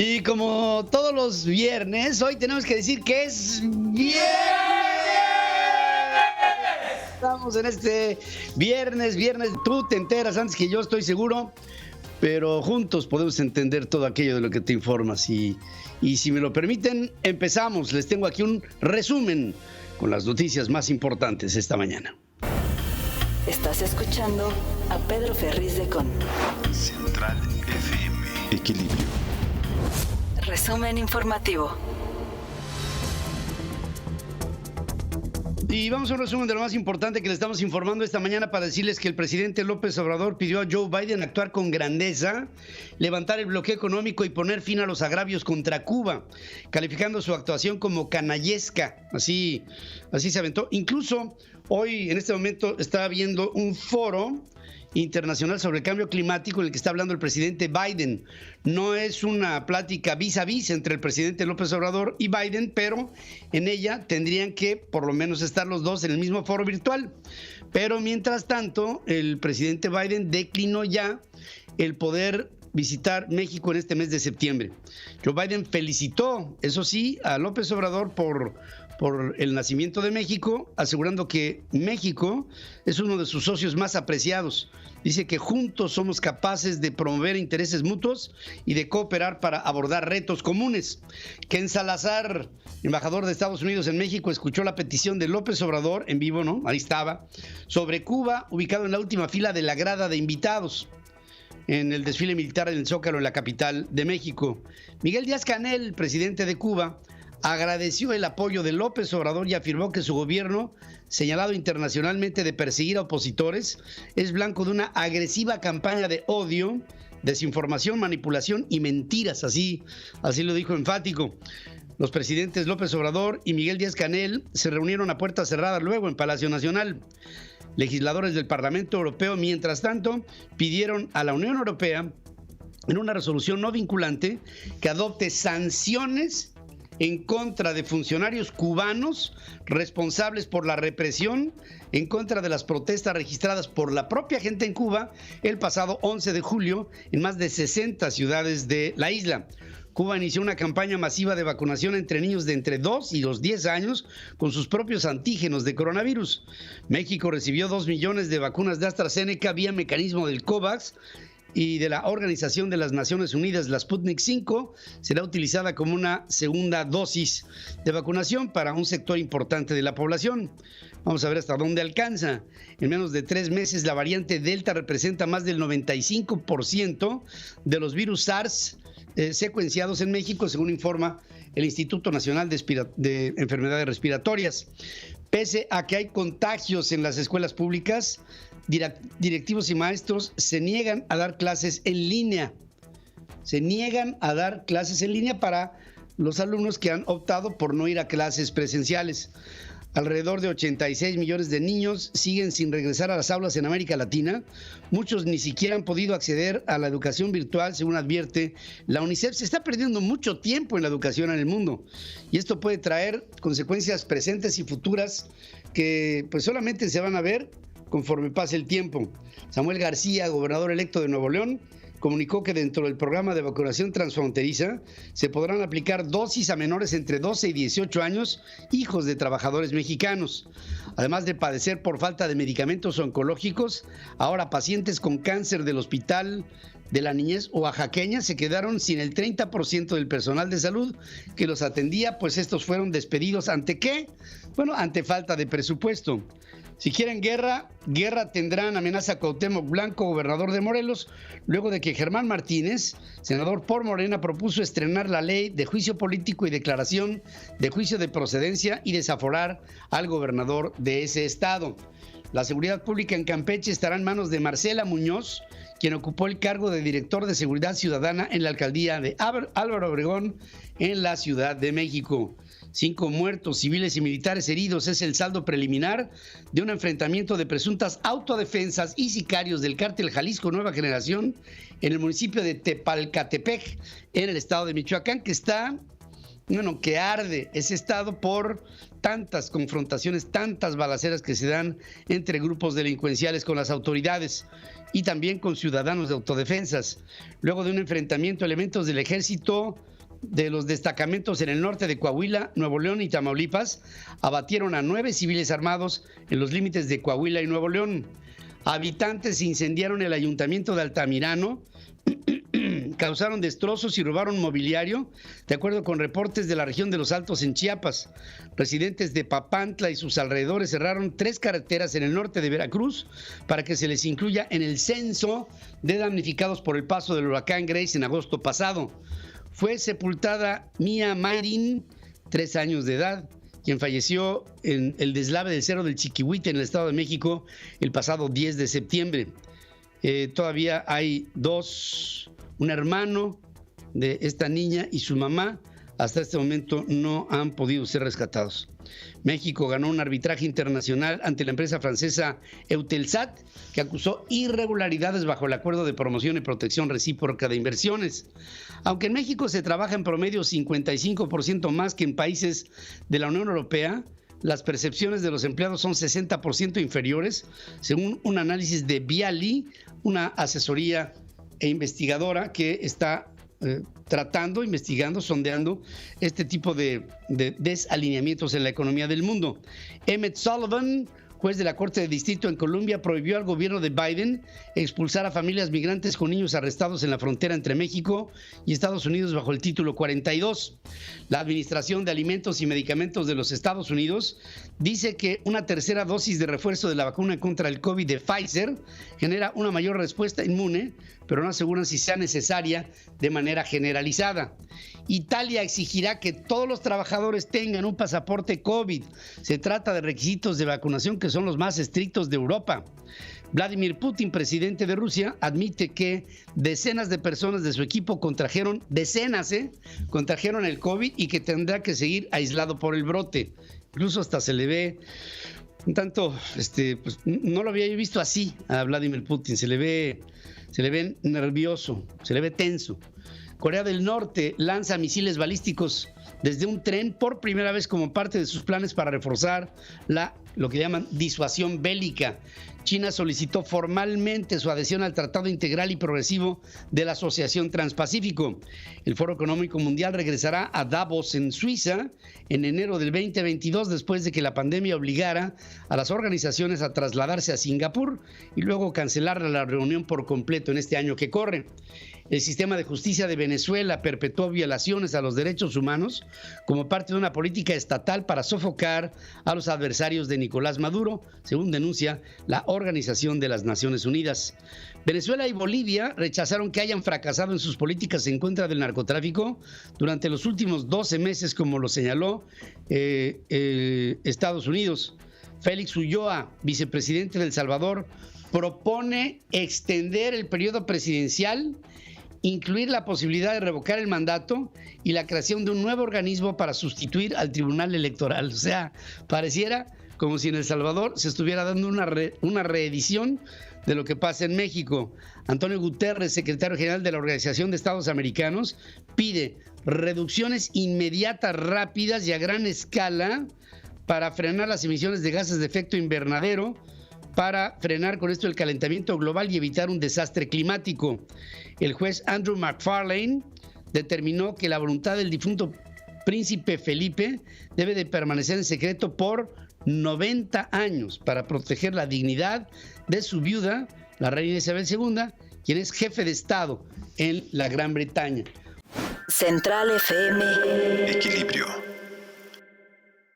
Y como todos los viernes, hoy tenemos que decir que es viernes. Estamos en este viernes. Tú te enteras antes que yo, estoy seguro, pero juntos podemos entender todo aquello de lo que te informas. Y si me lo permiten, empezamos. Les tengo aquí un resumen con las noticias más importantes esta mañana. Estás escuchando a Pedro Ferriz de Con. Central FM. Equilibrio. Resumen informativo. Y vamos a un resumen de lo más importante que le estamos informando esta mañana para decirles que el presidente López Obrador pidió a Joe Biden actuar con grandeza, levantar el bloqueo económico y poner fin a los agravios contra Cuba, calificando su actuación como canallesca. Así se aventó. Incluso hoy, en este momento, está habiendo un foro internacional sobre el cambio climático en el que está hablando el presidente Biden. No es una plática vis a vis entre el presidente López Obrador y Biden, pero en ella tendrían que por lo menos estar los dos en el mismo foro virtual. Pero mientras tanto, el presidente Biden declinó ya el poder visitar México en este mes de septiembre. Joe Biden felicitó, eso sí, a López Obrador por el nacimiento de México, asegurando que México es uno de sus socios más apreciados. Dice que juntos somos capaces de promover intereses mutuos y de cooperar para abordar retos comunes. Ken Salazar, embajador de Estados Unidos en México, escuchó la petición de López Obrador, en vivo, ¿no? Ahí estaba, sobre Cuba, ubicado en la última fila de la grada de invitados en el desfile militar en el Zócalo, en la capital de México. Miguel Díaz-Canel, presidente de Cuba, agradeció el apoyo de López Obrador y afirmó que su gobierno, señalado internacionalmente de perseguir a opositores, es blanco de una agresiva campaña de odio, desinformación, manipulación y mentiras. Así lo dijo enfático. Los presidentes López Obrador y Miguel Díaz-Canel se reunieron a puerta cerrada luego en Palacio Nacional. Legisladores del Parlamento Europeo, mientras tanto, pidieron a la Unión Europea, en una resolución no vinculante, que adopte sanciones en contra de funcionarios cubanos responsables por la represión en contra de las protestas registradas por la propia gente en Cuba el pasado 11 de julio en más de 60 ciudades de la isla. Cuba inició una campaña masiva de vacunación entre niños de entre 2 y los 10 años con sus propios antígenos de coronavirus. México recibió 2 millones de vacunas de AstraZeneca vía mecanismo del COVAX y de la Organización de las Naciones Unidas. La Sputnik 5 será utilizada como una segunda dosis de vacunación para un sector importante de la población. Vamos a ver hasta dónde alcanza. En menos de 3 meses, la variante Delta representa más del 95% de los virus SARS secuenciados en México, según informa el Instituto Nacional de Enfermedades Respiratorias. Pese a que hay contagios en las escuelas públicas, directivos y maestros se niegan a dar clases en línea. Se niegan a dar clases en línea para los alumnos que han optado por no ir a clases presenciales. Alrededor de 86 millones de niños siguen sin regresar a las aulas en América Latina. Muchos ni siquiera han podido acceder a la educación virtual, según advierte la UNICEF. Se está perdiendo mucho tiempo en la educación en el mundo y esto puede traer consecuencias presentes y futuras que pues solamente se van a ver conforme pase el tiempo. Samuel García, gobernador electo de Nuevo León, comunicó que dentro del programa de vacunación transfronteriza se podrán aplicar dosis a menores entre 12 y 18 años, hijos de trabajadores mexicanos. Además de padecer por falta de medicamentos oncológicos, ahora pacientes con cáncer del Hospital de la Niñez oaxaqueña se quedaron sin el 30% del personal de salud que los atendía, pues estos fueron despedidos. ¿Ante qué? Bueno, ante falta de presupuesto. Si quieren guerra tendrán, amenaza Cuauhtémoc Blanco, gobernador de Morelos, luego de que Germán Martínez, senador por Morena, propuso estrenar la ley de juicio político y declaración de juicio de procedencia y desaforar al gobernador de ese estado. La seguridad pública en Campeche estará en manos de Marcela Muñoz, quien ocupó el cargo de director de Seguridad Ciudadana en la alcaldía de Álvaro Obregón, en la Ciudad de México. 5 muertos, civiles y militares heridos es el saldo preliminar de un enfrentamiento de presuntas autodefensas y sicarios del cártel Jalisco Nueva Generación en el municipio de Tepalcatepec, en el estado de Michoacán, que arde ese estado por tantas confrontaciones, tantas balaceras que se dan entre grupos delincuenciales con las autoridades y también con ciudadanos de autodefensas. Luego de un enfrentamiento, elementos del ejército de los destacamentos en el norte de Coahuila, Nuevo León y Tamaulipas abatieron a 9 civiles armados en los límites de Coahuila y Nuevo León. Habitantes incendiaron el ayuntamiento de Altamirano, causaron destrozos y robaron mobiliario, de acuerdo con reportes de la región de Los Altos en Chiapas. Residentes de Papantla y sus alrededores cerraron 3 carreteras en el norte de Veracruz para que se les incluya en el censo de damnificados por el paso del huracán Grace en agosto pasado. Fue sepultada Mía Mayrin, 3 años de edad, quien falleció en el deslave del Cerro del Chiquihuite en el Estado de México el pasado 10 de septiembre. Todavía hay 2, un hermano de esta niña y su mamá, hasta este momento no han podido ser rescatados. México ganó un arbitraje internacional ante la empresa francesa Eutelsat, que acusó irregularidades bajo el Acuerdo de Promoción y Protección Recíproca de Inversiones. Aunque en México se trabaja en promedio 55% más que en países de la Unión Europea, las percepciones de los empleados son 60% inferiores, según un análisis de Viali, una asesoría e investigadora que está investigando, sondeando este tipo de desalineamientos en la economía del mundo. Emmett Sullivan, juez de la Corte de Distrito en Columbia, prohibió al gobierno de Biden expulsar a familias migrantes con niños arrestados en la frontera entre México y Estados Unidos bajo el título 42. La Administración de Alimentos y Medicamentos de los Estados Unidos dice que una tercera dosis de refuerzo de la vacuna contra el COVID de Pfizer genera una mayor respuesta inmune, pero no aseguran si sea necesaria de manera generalizada. Italia exigirá que todos los trabajadores tengan un pasaporte COVID. Se trata de requisitos de vacunación que son los más estrictos de Europa. Vladimir Putin, presidente de Rusia, admite que decenas de personas de su equipo contrajeron el COVID y que tendrá que seguir aislado por el brote. Incluso hasta se le ve un tanto, pues no lo había yo visto así a Vladimir Putin, se le ve nervioso, se le ve tenso. Corea del Norte lanza misiles balísticos desde un tren por primera vez como parte de sus planes para reforzar lo que llaman disuasión bélica. China solicitó formalmente su adhesión al Tratado Integral y Progresivo de la Asociación Transpacífico. El Foro Económico Mundial regresará a Davos, en Suiza, en enero del 2022, después de que la pandemia obligara a las organizaciones a trasladarse a Singapur y luego cancelar la reunión por completo en este año que corre. El sistema de justicia de Venezuela perpetuó violaciones a los derechos humanos como parte de una política estatal para sofocar a los adversarios de Nicolás Maduro, según denuncia la Organización de las Naciones Unidas. Venezuela y Bolivia rechazaron que hayan fracasado en sus políticas en contra del narcotráfico durante los últimos 12 meses, como lo señaló Estados Unidos. Félix Ulloa, vicepresidente de El Salvador, propone extender el periodo presidencial, incluir la posibilidad de revocar el mandato y la creación de un nuevo organismo para sustituir al Tribunal Electoral. O sea, pareciera como si en El Salvador se estuviera dando una reedición de lo que pasa en México. Antonio Guterres, secretario general de la Organización de Estados Americanos, pide reducciones inmediatas, rápidas y a gran escala para frenar las emisiones de gases de efecto invernadero, para frenar con esto el calentamiento global y evitar un desastre climático. El juez Andrew McFarlane determinó que la voluntad del difunto príncipe Felipe debe de permanecer en secreto por 90 años para proteger la dignidad de su viuda, la reina Isabel II, quien es jefe de Estado en la Gran Bretaña. Central FM. Equilibrio.